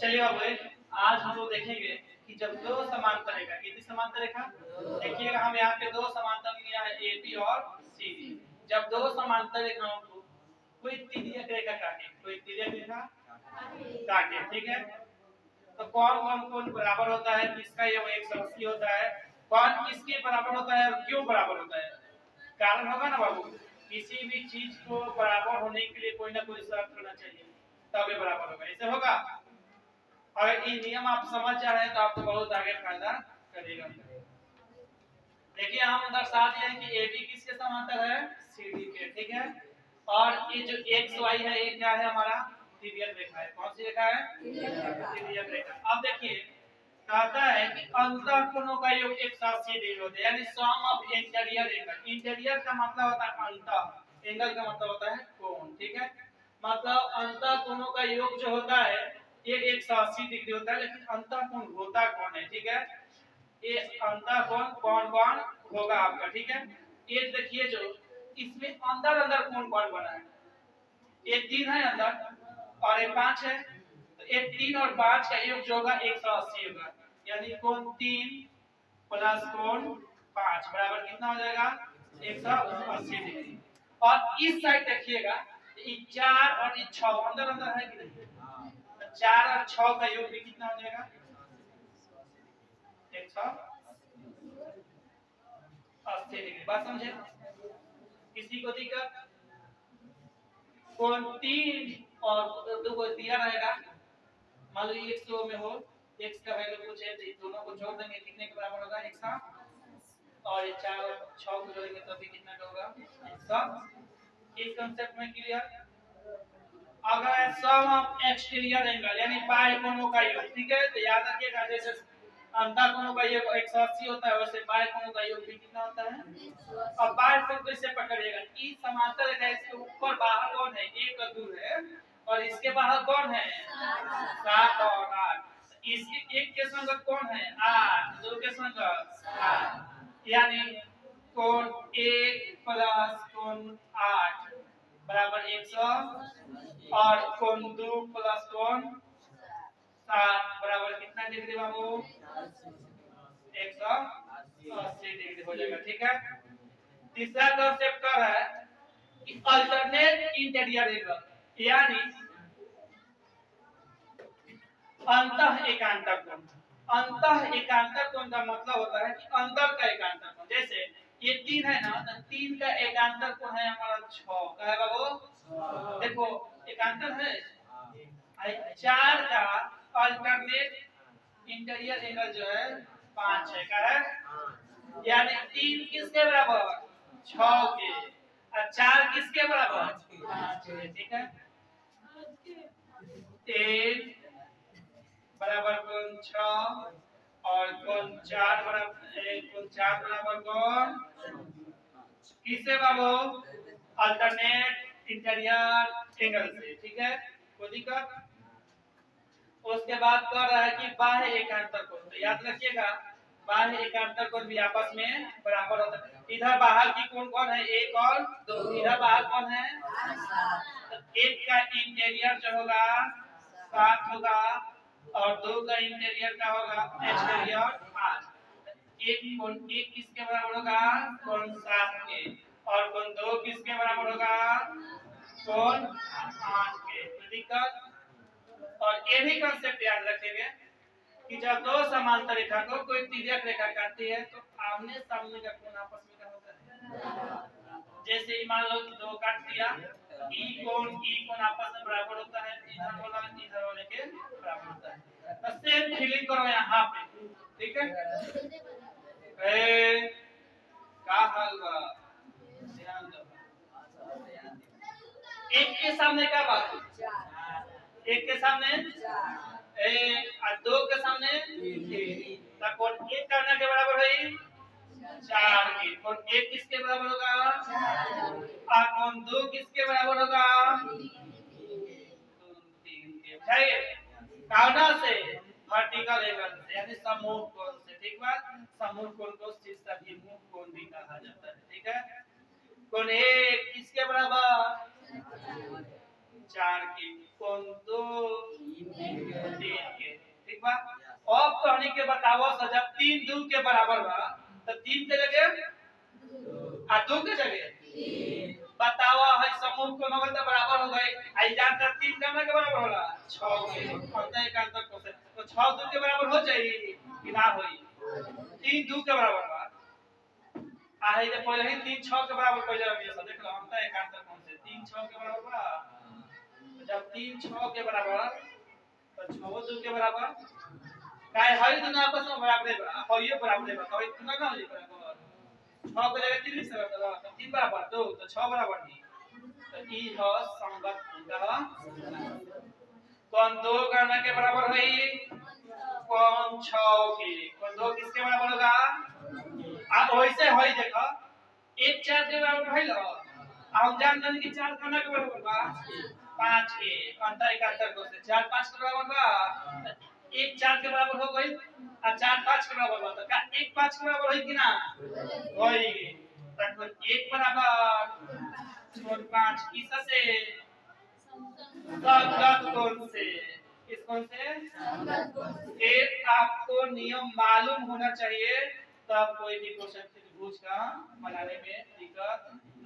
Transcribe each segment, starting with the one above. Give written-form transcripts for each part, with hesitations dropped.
चलिए बाबू आज हम लोग देखेंगे कि जब दो समांतर रेखा, कितनी समांतर रेखा देखिएगा, हम यहाँ पे दो समांतर लिया है AB और CD। जब दो समांतर रेखाओं को कोई तिर्यक रेखा काटे, कोई तिर्यक रेखा काटे, ठीक है, तो कौन कौन कौन बराबर होता है, किसका ये 180 होता है, कौन किसके बराबर होता है और क्यों बराबर होता है। कारण होगा ना बाबू, किसी भी चीज को बराबर होने के लिए कोई ना कोई शर्त होना चाहिए, तब ये बराबर होगा। ऐसे होगा, अगर ये नियम आप समझ जा रहे हैं तो आपको बहुत आगे फायदा करेगा। देखिए हम दर्शा दिए हैं कि AB किसके समांतर है, CD के, ठीक है, और ये जो XY है ये क्या है, हमारा तिर्यक रेखा है। कौन सी रेखा है, तिर्यक रेखा। अब देखिए कहता है कि अंतःकोणों का योग 180 होता है, यानी सम ऑफ इंटीरियर एंगल। इंटीरियर का मतलब होता है अंतः, एंगल का मतलब होता है कोण, ठीक है, मतलब अंतःकोणों का योग जो होता है ये 180 डिग्री होता है। लेकिन अंतःकोण होता कौन है, ठीक है, ये अंतःकोण कौन कौन होगा आपका, ठीक है। ये देखिए जो इसमें अंदर अंदर कोण कौन बना है, ये 3 है अंदर और ये 5 है, तो ये 3 और 5 का योग जो होगा 180 होगा, यानी कोण 3 प्लस कोण 5 बराबर कितना हो जाएगा, 180 डिग्री। और इस साइड देखिएगा ये 4 और ये 6 अंदर अंदर है कि नहीं, 4 और 6 का योग भी कितना हो जाएगा, 180 डिग्री। बात समझे, किसी को दिक्कत, कोण 3 और 2 को दिया रहेगा, मान लो 100 में हो, x का वैल्यू कुछ है, तो दोनों को जोड़ देंगे कितने के बराबर होगा, 100, और ये 4 और 6 को जोड़ेंगे तो भी कितना का होगा, 100। इस कांसेप्ट में क्लियर। अगर सम ऑफ एक्सटीरियर एंगल यानी बाह्य कोणों का योग, ठीक है, तो याद रखिएगा जैसे अंतःकोणों का योग 180 होता है, वैसे बाह्य कोणों का योग भी कितना होता है। अब बाह्य कोण कैसे पकड़िएगा, कि समांतर रेखा इसके ऊपर बाहर कौन है, 1 और 2 है, और इसके बाहर कौन है, 7 और 8। इसके एक के संगत कौन है, 8, 2 के संगत 7, यानी कोण 1 प्लस कोण 8 बराबर 100, और कोण 2 प्लस कोण 7 बराबर कितना डिग्री बाबू, 180 डिग्री हो जाएगा, ठीक है। तीसरा कांसेप्ट क्या है कि अल्टरनेट इंटीरियर एंगल, यानी अंतः एकांतर कोण। अंतः एकांतर कोण का मतलब होता है कि अंदर का एकांतर कोण। जैसे ये 3 है ना, तो 3 का एकांतर कोण है हमारा 6, क्या है बाबू, देखो एकांतर है। 4 का अल्टरनेट इंटीरियर एंगल जो है 5 है, क्या है, यानी 3 किसके बराबर, 6 के, और 4 किसके बराबर, 5 के, ठीक है। 1 बराबर कोण 6 और कोण 4 बराबर कोण किससे बाबू, अल्टरनेट इंटीरियर एंगल से, ठीक है, कोई दिक्कत। उसके बाद कह रहा है कि बाह्य एकांतर कोण, तो याद रखिएगा बाह्य एकांतर कोण भी आपस में बराबर होता है। इधर बाहर की कोण कौन है, 1 और 2, इधर बाहर कौन है, तो 1 का इंटीरियर जो होगा 7 होगा, और 2 का इंटीरियर का होगा एक्सटीरियर 8। एक कोण 1 किसके बराबर होगा, कोण 7 के, और कोण 2 किसके बराबर होगा, कोण 8 के, दिक्कत। और ये भी कांसेप्ट याद रखेंगे कि जब दो समांतर रेखा को कोई तिर्यक रेखा काटती है तो आमने सामने का कोण आपस में क्या होता है। जैसे मान लो कि 2 काट दिया, ई कोण आपस में बराबर होता है, इधर वाले के बराबर होता है। तो सेम फीलिंग करो यहाँ पे, ठीक है। क्या हाल बा, ध्यान दो। एक के सामने क्या बात है, एक के सामने 2 के सामने 3, तो कोण 1 करने के बराबर है 4 के, कोण 1 किसके बराबर होगा, 4, और कोण 2 किसके बराबर होगा, 3 के। चाहिए काउना से वर्टिकल एंगल से, यानी समूह कोण से, ठीक बात। समूह कोण को शीर्ष अभिमुख कोण भी कहा जाता है, ठीक है। कोण 1 किसके बराबर, 4 की, कोण 2 3 के। ठीक बा। अब कहनी के बताओ जब 3 2 के बराबर बा तो 3 के जगह आ 2 के जगह बताओ है समूह को नंबर तो बराबर हो गए। आई जानता 3 का के बराबर होला 6 के। अंतर एक अंतर को से तो 6 2 के बराबर हो जाई कि ना होई। 3 2 के बराबर बा आ है जे पहले ही 3 6 के बराबर पहले रखिए सब देख लो अंतर एक अंतर कौन से 3 6 के बराबर बा। तो जब 3 6 के बराबर तो 6 2 के बराबर काय हई दोनों आपस में बराबर बा हई बराबर बा तो इतना ना हो जाए बराबर 6 के जगह 3 से बराबर तो 3 बराबर 2 तो 6 बराबर नहीं तो ई ह संगत अंक कौन 2 करने के बराबर हुई कौन 6 के कौन 2 किसके बराबर होगा अब वैसे होई देखो 1 4 के बराबर भइल हम जान जान कि 4 करने के बराबर बा 5 के अंतर एक अंतर को से 4 5 के बराबर बा 1 4 के बराबर हो गई और 4 5 के बराबर बा तो का 1 5 के बराबर होई कि ना होई तक 1 बराबर और 5 किससे संगत कोण से किस कोण से एक आपको नियम मालूम होना चाहिए तब कोई भी क्वेश्चन त्रिभुज का बनाने में दिक्कत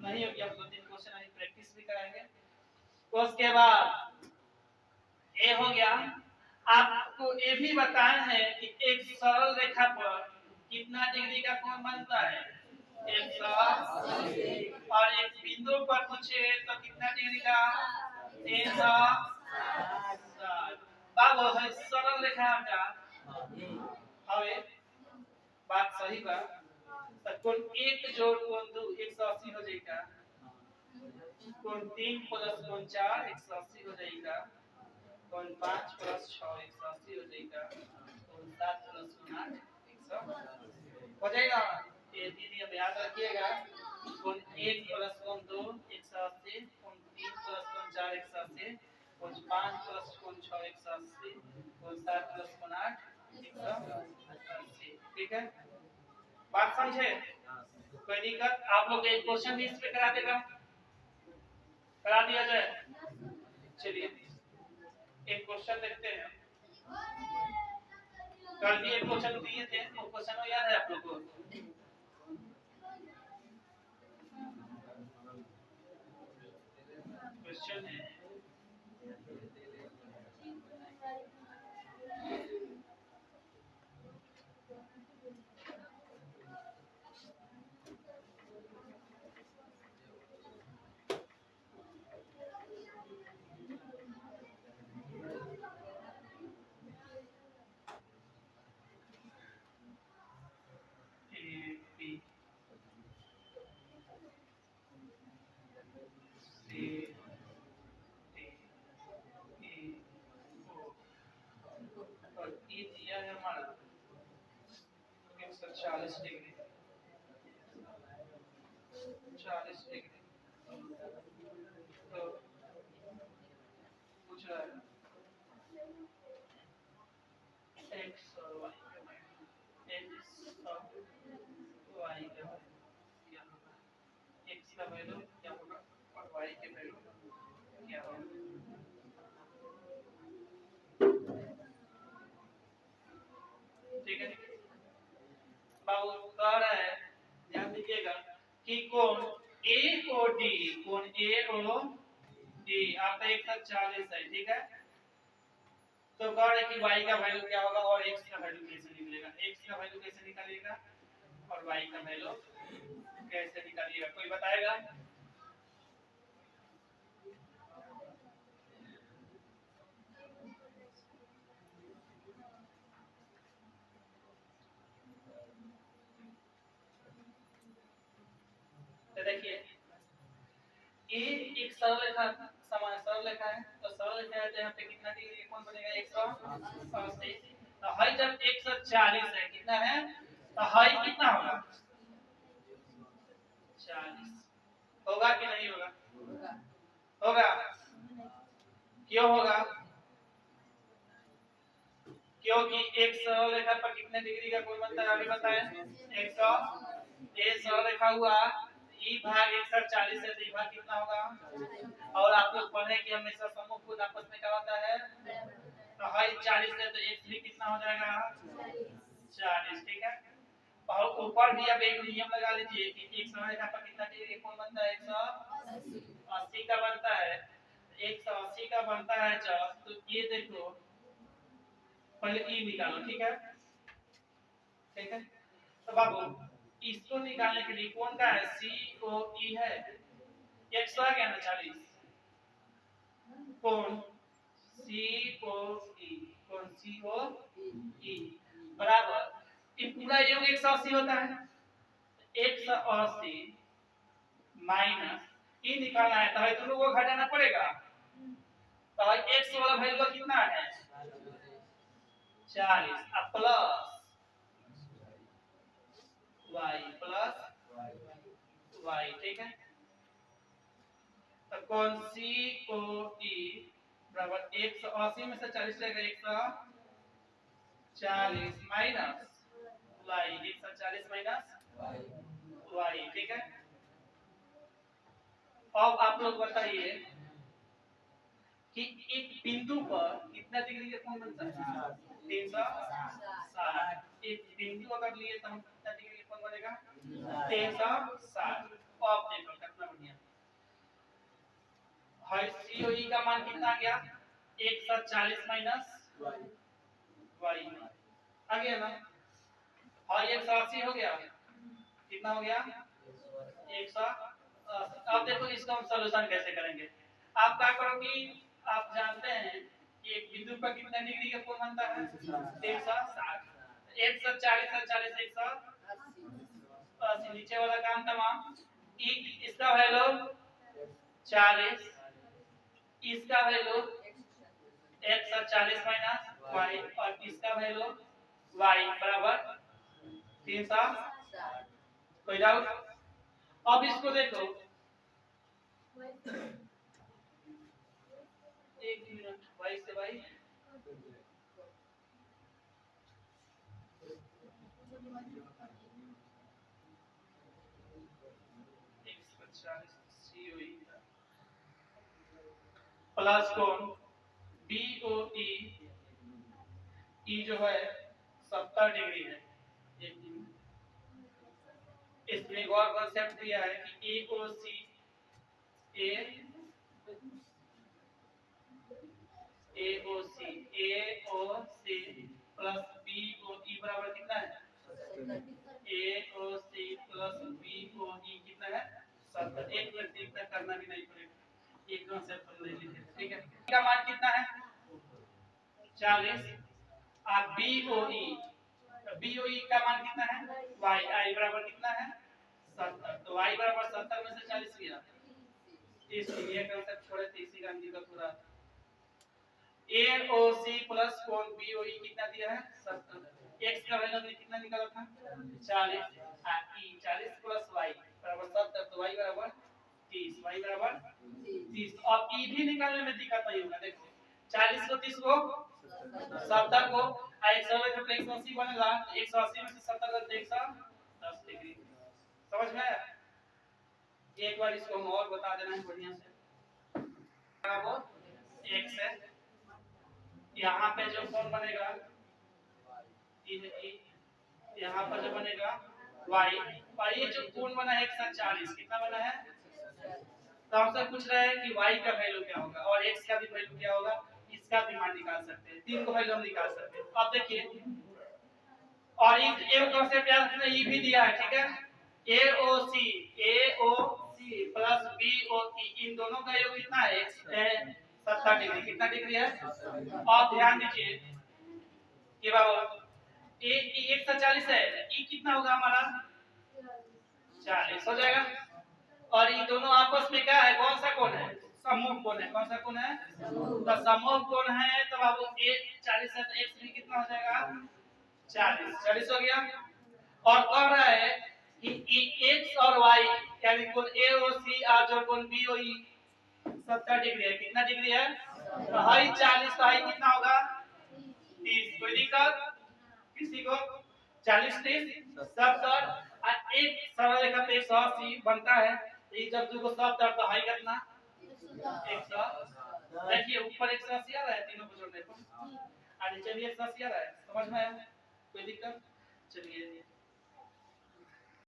नहीं होगी। हम 2-3 क्वेश्चन अभी प्रैक्टिस भी कराएंगे। उसके बाद ये हो गया। आपको ये भी बताना है कि एक सरल रेखा पर कितना डिग्री का कोण बनता है 180 और एक बिंदु पर पूछे तो कितना डिग्री का 360। बाबू है सरल रेखा का हवे बात सही बा तो कोण 1 जोड़ कोण 2 180 हो जाएगा कोण 3 प्लस कोण 4 180 हो जाएगा कोण 5 प्लस 6 180 हो जाएगा कोण 7 प्लस 8 180 हो जाएगा। ये नियम याद रखिएगा कोण 1 प्लस कोण 2 180 कोण 3 प्लस कोण 4 180 कोण 5 प्लस कोण 6 180 कोण 7 प्लस कोण 8 180। ठीक है बात समझे कोई दिक्कत आप लोग एक क्वेश्चन भी इस पे करा देगा करा दिया जाए। चलिए एक क्वेश्चन देखते हैं। कल भी एक क्वेश्चन दिए थे वो क्वेश्चन याद है आप लोग को क्वेश्चन है हमारा 140 डिग्री 40 डिग्री तो पूछ रहा है x और y x और y का क्या होगा x का वैल्यू क्या होगा और y के वैल्यू क्या होगा। ठीक है बाबू कह रहा है ध्यान दीजिएगा कि कोण A और D कोण A और D आपका 140 है। ठीक है तो कह रहे कि y का वैल्यू क्या होगा और x का वैल्यू कैसे निकलेगा x का वैल्यू कैसे निकालिएगा और y का वैल्यू कैसे निकालिएगा कोई बताएगा। तो देखिए ये एक सरल रेखा समान सरल रेखा है तो सरल रेखा है तो यहाँ पे कितना डिग्री का कोण बनेगा 180 तो हाई जब 140 है कितना है तो हाई कितना होगा 40 होगा कि नहीं होगा होगा क्यों होगा क्योंकि एक सरल रेखा पर कितने डिग्री का कोण बनता है अभी बताएं 100 ये सरल रेखा हुआ ई भाग 140 है तो ई भाग कितना होगा और आप लोग पढ़े कि हमेशा समूह कोण आपस में क्या होता है तो हाई 40 है तो x भी कितना हो जाएगा 40, ठीक है। और ऊपर भी अब एक नियम लगा लीजिए कि एक सरलरेखा पर कितना डिग्री कोण बनता है 180 का बनता है। 180 का बनता है जब, तो ये देखो पहले ई निकालो, ठीक है, ठीक है। तो बाबू इसको निकालने के लिए कौन का है COE है, 100 क्या ना 40, कौन COE, कौन COE बराबर ये पूरा योग 180 होता है, 180 माइनस ई निकालना है तो दोनों को घटाना पड़ेगा। तो x वाला वैल्यू कितना है 40 अब प्लस y प्लस y, ठीक है। तो कौन COE बराबर 180 में से 40 जाएगा 140 माइनस y, 140 माइनस y, ठीक है। अब आप लोग बताइए कि एक बिंदु पर कितना डिग्री का कोण बनता है 360। एक बिंदु अगर लिए तो हम कितना डिग्री का कोण बनेगा 360। अब देखो कितना बढ़िया है, COE का मान कितना आ गया 140 माइनस y आ गया ना, और 180 हो गया, कितना हो गया 100। अब देखो इसका हम सॉल्यूशन कैसे करेंगे। आप क्या करोगे, आप जानते हैं कि एक बिंदु पर कितना डिग्री का कोण बनता है 360, 140 से 40 180, नीचे वाला काम तमाम। इसका वैल्यू 40, इसका वैल्यू 140 माइनस y और इसका वैल्यू y बराबर 360। कोई डाउट? अब इसको देखो, एक मिनट, y से y प्लस कोण BOE, ई जो है 70 डिग्री है। इसमें एक और कॉन्सेप्ट दिया है कि AOC प्लस BOE बराबर कितना है AOC प्लस BOE कितना है 70। एक मिनट इतना करना भी नहीं पड़ेगा, एक कॉन्सेप्ट ले लीजिए, ठीक है। का मान कितना है 40 और BOE का मान कितना है y बराबर कितना है 70। तो y बराबर 70 में से 40 गया, इसलिए कॉन्सेप्ट छोड़े तो इसी का दिक्कत हो रहा है। AOC प्लस कोण BOE कितना दिया है 70, x का वैल्यू कितना निकाला था 40 और e 40 प्लस y बराबर 70, तो y बराबर 30, y बराबर 30। अब e भी निकालने में दिक्कत नहीं होगा। देखो 40 को 30 को 70 को 180 को 180 बनेगा, 180 में से 70 कर 110 डिग्री। समझ में आया? एक बार इसको हम और बता देना है बढ़िया से। बराबर x है, यहाँ पे जो कोण बनेगा यहाँ पर जो बनेगा y, और ये जो कोण बना है 140, कितना बना है, तो हमसे पूछ रहे हैं कि y का वैल्यू क्या होगा और x का भी वैल्यू क्या होगा, इसका भी मान निकाल सकते हैं, तीन को वैल्यू हम निकाल सकते हैं। अब देखिए, और एक कॉन्सेप्ट याद रखना, ये भी दिया है, ठीक है। AOC प्लस BOE, इन दोनों का योग कितना है 70 डिग्री, कितना डिग्री है। और ध्यान दीजिए कि बाबू ए 140 है, ई कितना होगा हमारा 40 हो जाएगा। और ये दोनों आपस में क्या है, कौन सा कोण है, समूह कोण है। कौन सा कोण है, तो समूह कोण है। तो बाबू 40 है तो x भी कितना हो जाएगा 40 हो गया। और कह रहा है कि x और y यानी कोण AOC और जो कोण BOE 70 डिग्री है, कितना डिग्री है, तो हाई 40 तो हाई कितना होगा 30। कोई दिक्कत किसी को 40 30 70 और एक सरल रेखा पे 180 बनता है। ये जब दो को 70 तो हाई कितना 100, देखिए ऊपर 180 आ रहा है तीनों को जोड़ने पर, नीचे भी एक्स 10 याद है, समझ में आया? कोई दिक्कत? चलिए